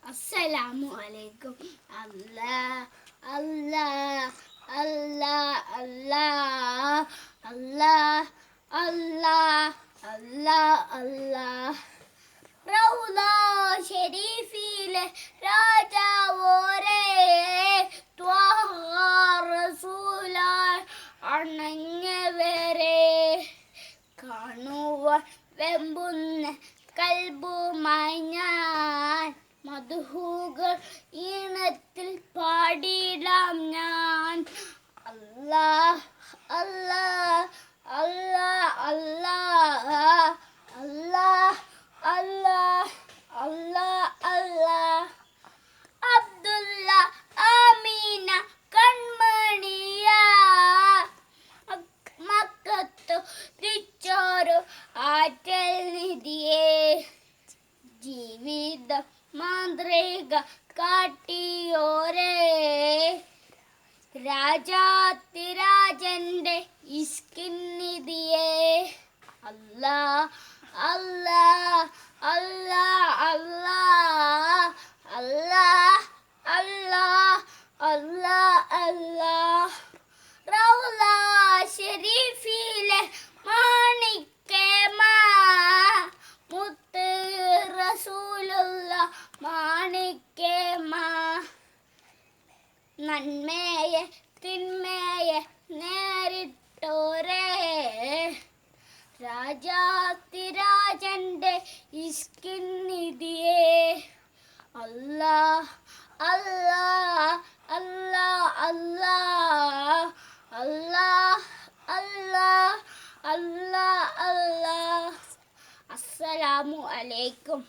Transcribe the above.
അസ്സലാമു അലൈക്കും. അല്ലാ അല്ലാ അല്ലാ അല്ലാ അല്ലാ അല്ലാ അല്ലാ അല്ലാ. റൗള ഷരീഫിലെ രാജാവോരേ ത്വാഹ റസൂലായി അണഞ്ഞവരെ കാണുവാൻ വെമ്പുന്ന കൽബുമായി ഞാൻ മദ്ഹൂകൾ ഈണത്തിൽ പാടിടാം ഞാൻ. അല്ലാഹ് അല്ലാഹ് അല്ലാഹ് അല്ലാഹ് അല്ലാഹ് അല്ലാഹ് അല്ലാഹ് അല്ലാഹ്. അബ്ദുല്ല ആമീന കൺമണിയ മക്കത്തു തിരിച്ചോരു ആറ്റൽ നിധിയേ ജീവിത മാന്ത്രിക കാട്ടിയോരേ രാജാതിരാജന്റെ ഇഷ്കിൻ നിധിയേ. അല്ലാ അല്ലാ അല്ലാ അല്ലാ അല്ലാ അല്ലാ അല്ലാ അല്ലാ. റൗള ഷരീഫിലെ മാണിക്യമ മുത്ത് റസൂലുള്ള മാണിക്യമ നന്മയെ തിന്മയെ നേരിട്ടോരേ രാജാതിരാജന്റെ ഇഷ്കിൻ നിധിയേ. അല്ലാ അല്ലാ അല്ലാ അല്ലാ അല്ലാ അല്ലാ അല്ലാ അല്ലാ. അസ്സലാമു അലൈക്കും.